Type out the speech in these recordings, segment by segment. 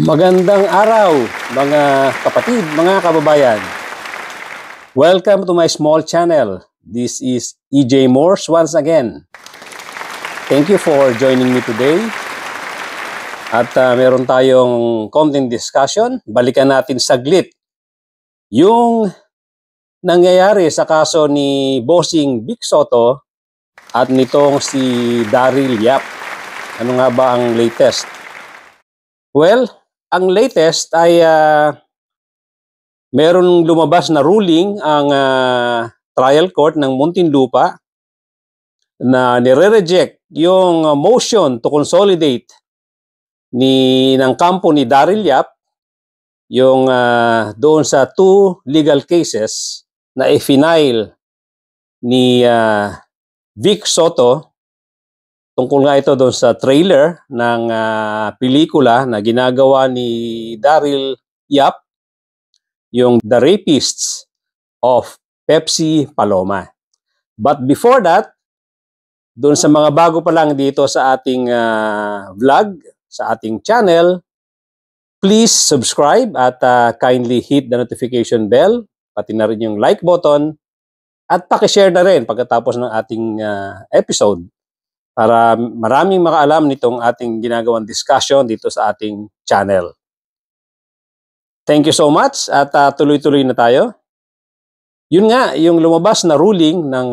Magandang araw, mga kapatid, mga kababayan. Welcome to my small channel. This is EJ Morse once again. Thank you for joining me today. At meron tayong content discussion. Balikan natin saglit yung nangyayari sa kaso ni Bossing Vic Sotto at nitong si Daryl Yap. Ano nga ba ang latest? Well, ang latest ay meron lumabas na ruling ang trial court ng Muntinlupa na nire-reject yung motion to consolidate ng kampo ni Daryl Yap yung doon sa two legal cases na i-file ni Vic Sotto. Tungkol nga ito doon sa trailer ng pelikula na ginagawa ni Daryl Yap, yung The Rapists of Pepsi Paloma. But before that, doon sa mga bago pa lang dito sa ating vlog, sa ating channel, please subscribe at kindly hit the notification bell, pati na rin yung like button, at pakishare na rin pagkatapos ng ating episode, para maraming makaalam nitong ating ginagawang discussion dito sa ating channel. Thank you so much at tuloy-tuloy na tayo. Yun nga, yung lumabas na ruling ng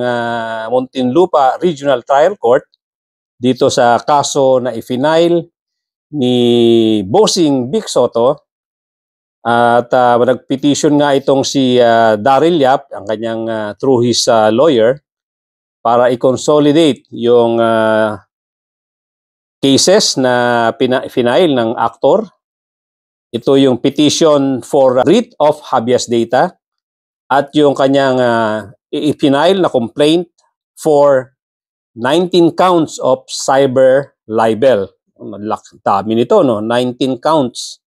Muntinlupa Regional Trial Court dito sa kaso na i-file ni Bossing Vic Sotto at nag-petition nga itong si Daryl Yap, ang kanyang through his lawyer, para i-consolidate yung cases na file ng aktor. Ito yung petition for writ of habeas data at yung kanyang i-file na complaint for 19 counts of cyber libel. Dami nito, no? 19 counts.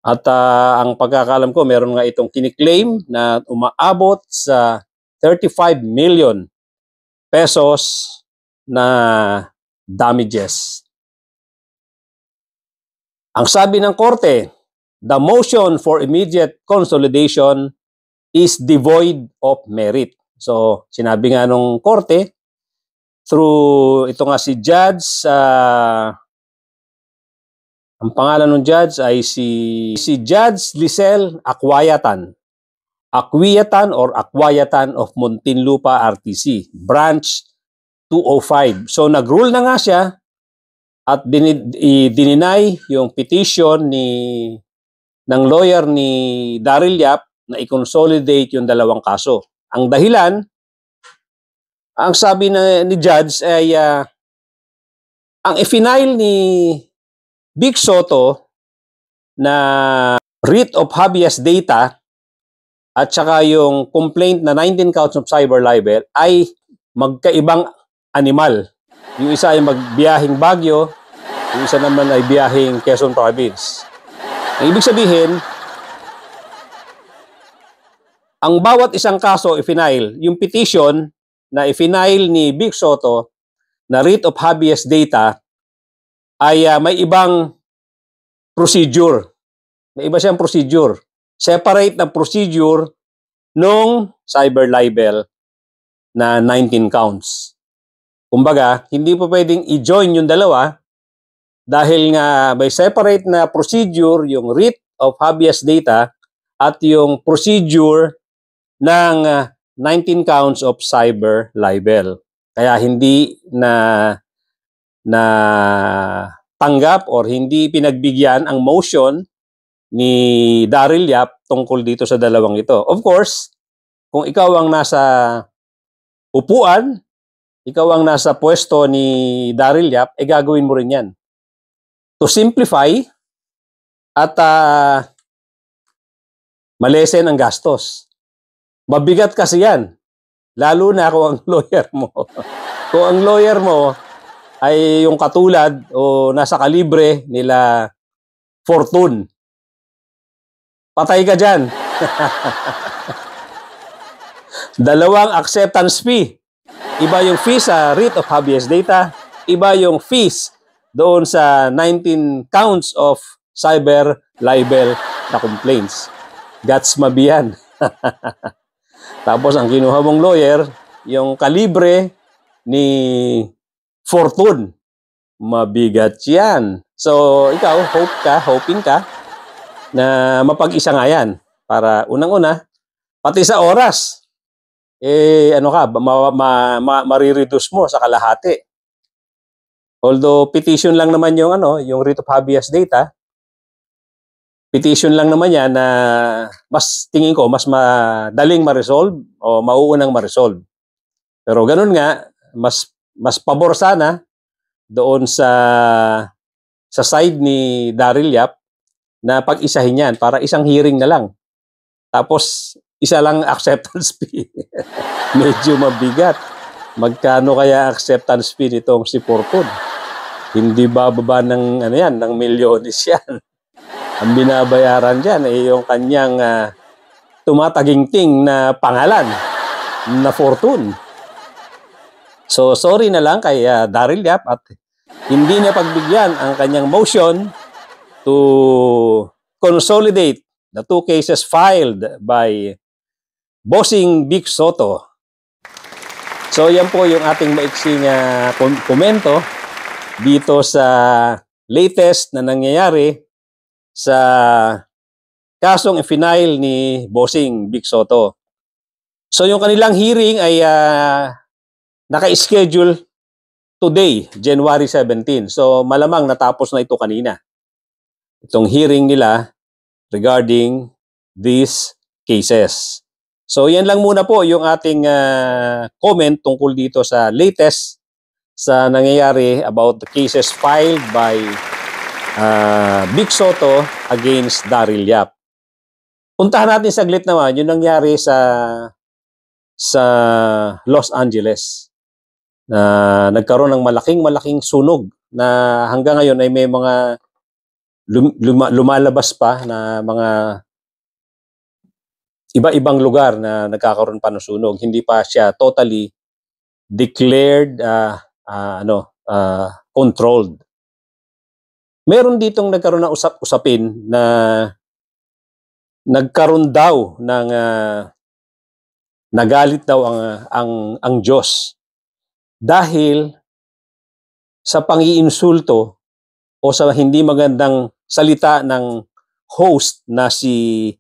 At ang pagkakalam ko, meron nga itong kiniklaim na umaabot sa 35 million pesos na damages. Ang sabi ng korte, the motion for immediate consolidation is devoid of merit. So, sinabi nga nung korte, through ito nga si Judge, ang pangalan ng judge ay si Judge Lisel Acquayatan of Muntinlupa RTC, Branch 205. So nag-rule na nga siya at dininay yung petition ng lawyer ni Daryl Yap na i-consolidate yung dalawang kaso. Ang dahilan, ang sabi ni judge ay ang i-file ni Vic Sotto na writ of habeas data at saka yung complaint na 19 counts of cyber libel ay magkaibang animal. Yung isa ay magbiyahing Baguio, yung isa naman ay biyahing Quezon Province. Ang ibig sabihin, ang bawat isang kaso i-file, yung petition na i-file ni Vic Sotto na writ of habeas data ay may ibang procedure. May iba siyang procedure. Separate na procedure nung cyber libel na 19 counts. Kumbaga, hindi pa pwedeng i-join yung dalawa dahil nga may separate na procedure yung writ of habeas data at yung procedure ng 19 counts of cyber libel. Kaya hindi na tanggap or hindi pinagbigyan ang motion ni Daryl Yap tungkol dito sa dalawang ito. Of course, kung ikaw ang nasa upuan, ikaw ang nasa pwesto ni Daryl Yap, gagawin mo rin yan. To simplify at malesen ang gastos. Mabigat kasi yan. Lalo na kung ang lawyer mo. Kung ang lawyer mo ay yung katulad o nasa kalibre nila Fortune, patay ka dyan. Dalawang acceptance fee. Iba yung fees sa writ of habeas data, iba yung fees doon sa 19 counts of cyber libel na complaints. Gats Mabian. Tapos ang kinuha mong lawyer, yung kalibre ni Fortune. Mabigat yan. So, ikaw, hoping ka na mapag-isa nga yan. Para unang-una, pati sa oras, marireduce mo sa kalahati. Although petition lang naman yung writ of habeas data, petition lang naman yan na tingin ko mas madaling ma-resolve o mauunang ma-resolve. Pero ganun nga, mas pabor sana doon sa side ni Daryl Yap na pag-isahin yan para isang hearing na lang. Tapos isa lang acceptance fee. Medyo mabigat. Magkano kaya acceptance fee nitong si Fortune? Hindi bababa ng ng milyones yan. Ang binabayaran dyan ay yung kanyang tumataginting na pangalan na Fortune. So sorry na lang kay Daryl Yap at hindi niya pagbigyan ang kanyang motion to consolidate the two cases filed by Bossing Vic Sotto. So yan po yung ating maiksing komento dito sa latest na nangyayari sa kasong final ni Bossing Vic Sotto. So yung kanilang hearing ay naka-schedule today, January 17. So malamang natapos na ito kanina. Itong hearing nila regarding these cases. So yan lang muna po yung ating comment tungkol dito sa latest sa nangyayari about the cases filed by Vic Sotto against Daryl Yap. Puntahan natin saglit naman yung nangyari sa Los Angeles. Nagkaroon ng malaking sunog na hanggang ngayon ay may mga lumalabas pa na mga iba-ibang lugar na nagkakaroon pa ng sunog. Hindi pa siya totally declared controlled. Meron ditong nagkaroon ng usapin na nagkaroon daw ng nagalit daw ang Diyos dahil sa pangiinsulto o sa hindi magandang salita ng host na si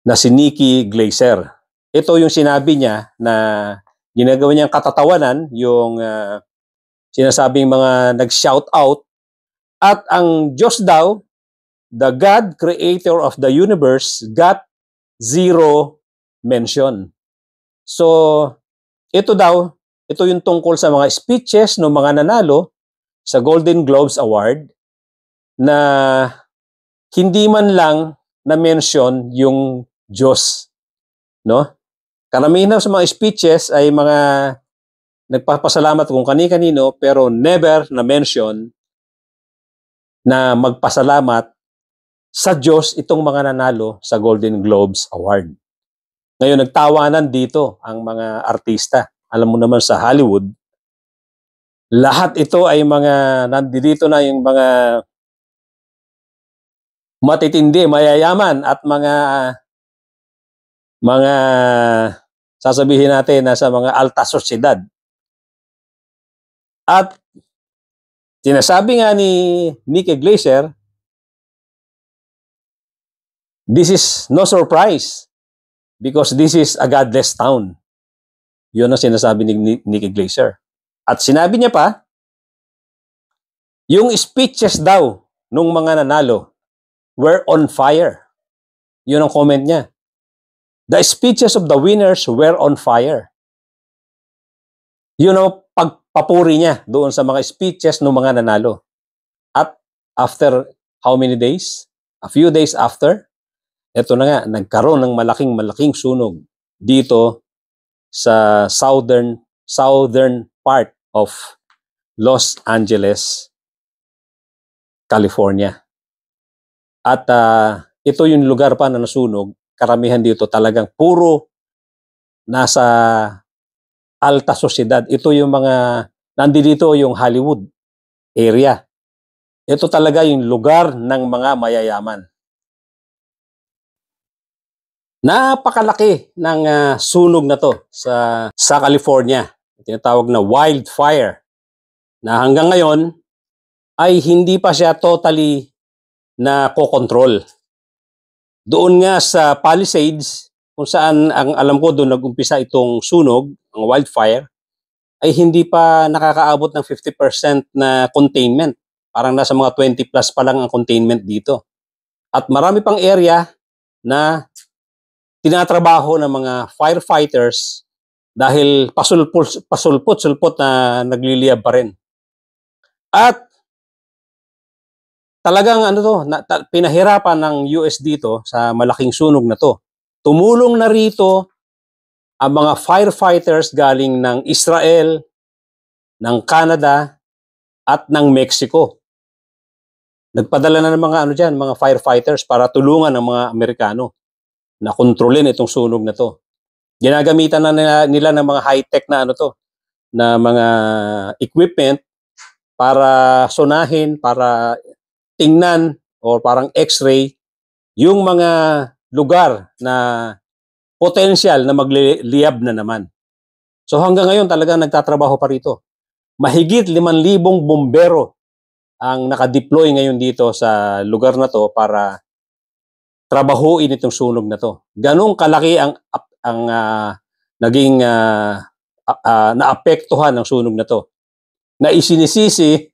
Nikki Glaser. Ito yung sinabi niya na ginagawa niyang katatawanan yung sinasabing mga nag-shout out at ang Diyos daw, the God creator of the universe, got zero mention. So, ito yung tungkol sa mga speeches ng mga nanalo sa Golden Globes Award na hindi man lang na-mention yung Diyos, no? Karamihan sa mga speeches ay mga nagpapasalamat kung kani-kanino pero never na-mention na magpasalamat sa Diyos itong mga nanalo sa Golden Globes Award. Ngayon, nagtawanan dito ang mga artista. Alam mo naman sa Hollywood, lahat ito ay nandito na yung mga matitindi, mayayaman at mga sasabihin natin na sa mga alta sosyedad. At sinasabi nga ni Nikki Glaser, this is no surprise because this is a godless town. Yun ang sinasabi ni Nikki Glaser. At sinabi niya pa, yung speeches daw nung mga nanalo were on fire. Yun ang comment niya. The speeches of the winners were on fire. Yun ang pagpapuri niya doon sa mga speeches ng mga nanalo. At after how many days? A few days after, eto na nga, nagkaroon ng malaking sunog dito sa southern part of Los Angeles, California. At ito yung lugar pa na nasunog. Karamihan dito talagang puro nasa alta sosyedad. Ito yung nandito yung Hollywood area. Ito talaga yung lugar ng mga mayayaman. Napakalaki ng sunog na to sa California. Tinatawag na wildfire. Na hanggang ngayon ay hindi pa siya totally na kokontrol. Doon nga sa Palisades, kung saan ang alam ko doon nag-umpisa itong sunog, ang wildfire, ay hindi pa nakakaabot ng 50% na containment. Parang nasa mga 20 plus pa lang ang containment dito. At marami pang area na tinatrabaho ng mga firefighters dahil pasulpot na nagliliyab pa rin. At talagang pinahirapan ng US dito sa malaking sunog na to. Tumulong na rito ang mga firefighters galing ng Israel, ng Canada, at ng Mexico. Nagpadala na ng mga firefighters para tulungan ng mga Amerikano na kontrolin itong sunog na to. Ginagamitan na nila ng mga high-tech na mga equipment para sonahin, para tingnan o parang x-ray yung mga lugar na potential na magliyab na naman. So hanggang ngayon talagang nagtatrabaho pa rito. Mahigit 5,000 bombero ang nakadeploy ngayon dito sa lugar na to para trabahuin itong sunog na to. Ganong kalaki ang naging naapektuhan ng sunog na to. Na isinisisi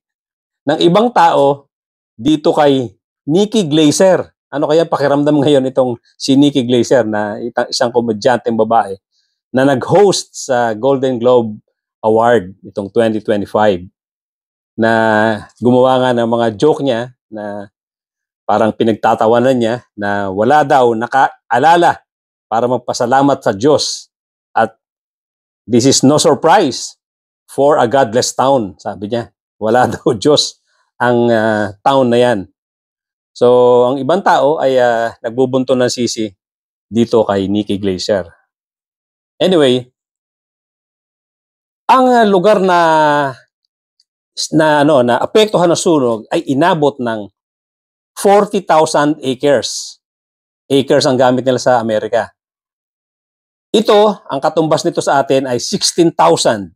ng ibang tao dito kay Nikki Glaser. Ano kaya pakiramdam ngayon itong si Nikki Glaser na isang komedyanteng babae na nag-host sa Golden Globe Award itong 2025 na gumawa nga ng mga joke niya na parang pinagtatawanan niya na wala daw nakaalala para magpasalamat sa Diyos at this is no surprise for a godless town, sabi niya. Wala daw Diyos ang town na yan. So, ang ibang tao ay nagbubunto ng sisi dito kay Nikki Glaser. Anyway, ang lugar na apektuhan ng sunog ay inabot ng 40,000 acres. Acres ang gamit nila sa Amerika. Ito, ang katumbas nito sa atin ay 16,187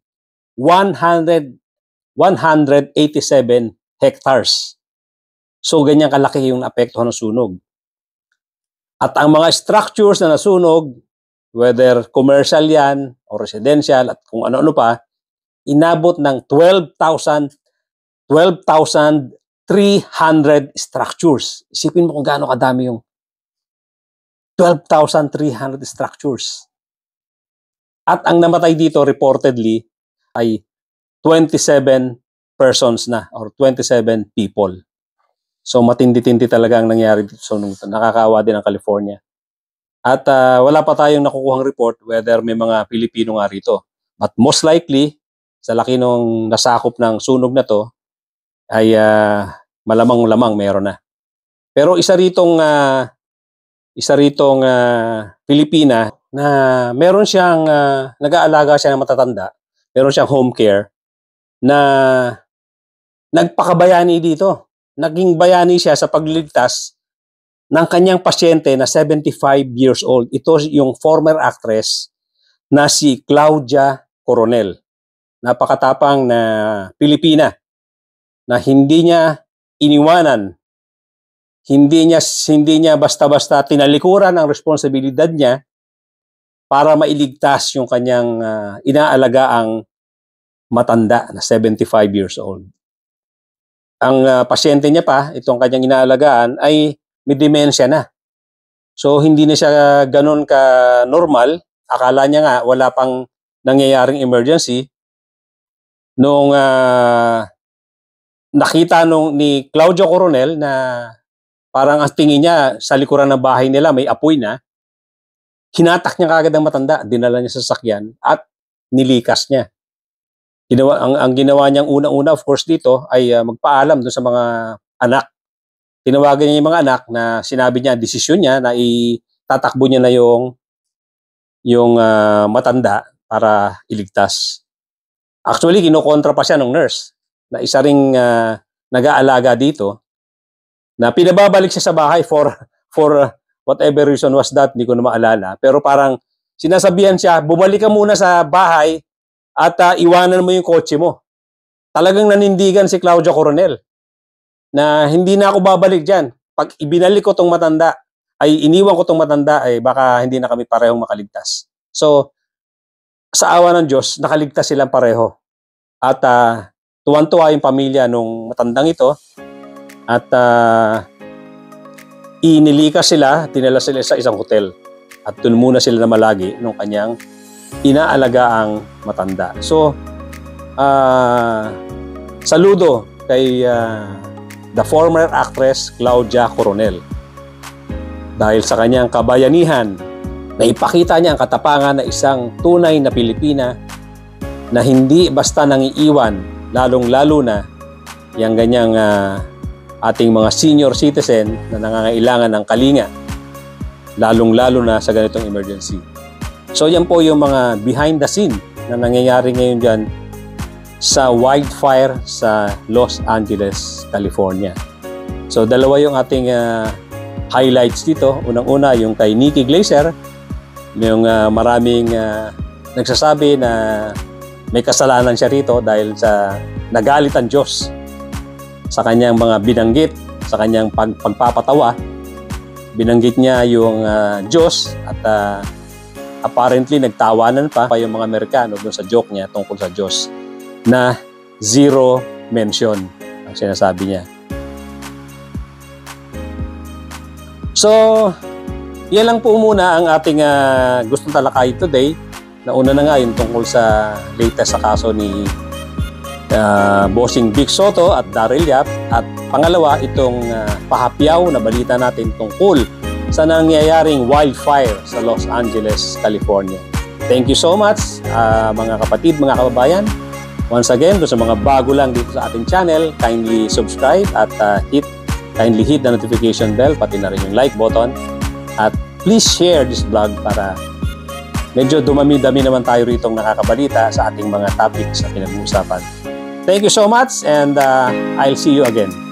hectares. So, ganyan kalaki yung apektuhan ng sunog. At ang mga structures na nasunog, whether commercial yan o residential at kung ano-ano pa, inabot ng 12,300 structures. Isipin mo kung gaano kadami yung 12,300 structures. At ang namatay dito reportedly ay 27 persons na or 27 people. So matindi-tindi talaga ang nangyari dito. So nakakaawa din ang California. At wala pa tayong nakukuhang report whether may mga Pilipino nga rito. But most likely, sa laki nung nasakop ng sunog na to, ay malamang-lamang meron na. Pero isa ritong Pilipina na meron siyang nag-aalaga siya ng matatanda, meron siyang home care na nagpakabayani dito. Naging bayani siya sa pagliligtas ng kanyang pasyente na 75 years old. Ito yung former actress na si Claudia Coronel. Napakatapang na Pilipina na hindi niya iniwanan, hindi niya basta-basta tinalikuran ang responsibilidad niya para mailigtas yung kanyang inaalagaang matanda na 75 years old. Ang pasyente niya pa, itong kanyang inaalagaan, ay may demensya na. So, hindi na siya ganun ka-normal. Akala niya nga, wala pang nangyayaring emergency. Nung nakita ni Claudio Coronel na parang ang tingin niya sa likuran ng bahay nila may apoy na, hinatak niya kagad ang matanda, dinala niya sa sasakyan at nilikas niya. Ang ginawa niyang unang-una, of course, dito ay magpaalam doon sa mga anak. Tinawagan niya yung mga anak na sinabi niya, desisyon niya na itatakbo niya na yung matanda para iligtas. Actually, kinokontra pa siya ng nurse na isa ring nag-aalaga dito na pinababalik siya sa bahay for whatever reason was that, hindi ko na maalala. Pero parang sinasabihan siya, bumalik ka muna sa bahay at iwanan mo yung kotse mo. Talagang nanindigan si Claudia Coronel na hindi na ako babalik dyan. Pag ibinalik ko tong matanda, ay iniwan ko tong matanda, ay baka hindi na kami parehong makaligtas. So, sa awa ng Diyos, nakaligtas silang pareho. At tuwan-tuwa yung pamilya nung matandang ito. At inilikas sila, tinala sila sa isang hotel. At doon muna sila na malagi nung kanyang inaalagaang matanda. So, saludo kay the former actress Claudia Coronel. Dahil sa kanyang kabayanihan, na ipakita niya ang katapangan na isang tunay na Pilipina na hindi basta nangiiwan, lalong-lalo na yung ganyang ating mga senior citizen na nangangailangan ng kalinga, lalong-lalo na sa ganitong emergency. So yan po yung mga behind the scene na nangyayari ngayon dyan sa wildfire sa Los Angeles, California. So dalawa yung ating highlights dito. Unang-una yung kay Nikki Glaser, yung maraming nagsasabi na may kasalanan siya rito dahil sa nagalit ang Diyos sa kanyang mga binanggit, sa kanyang pagpapatawa. Binanggit niya yung Diyos at apparently nagtawanan pa yung mga Amerikano doon sa joke niya tungkol sa Diyos na zero mention ang sinasabi niya. So, yan lang po muna ang ating gustong talakay today. Nauna na nga yung tungkol sa latest sa kaso ni Bossing Vic Soto at Daryl Yap. At pangalawa, itong pahapyaw na balita natin tungkol sa nangyayaring wildfire sa Los Angeles, California. Thank you so much mga kapatid, mga kababayan. Once again, doon sa mga bago lang dito sa ating channel, kindly subscribe at kindly hit the notification bell, pati na rin yung like button. At please share this vlog para medyo dumami-dami naman tayo ritong nakakabalita sa ating mga topics na pinag-uusapan. Thank you so much and I'll see you again.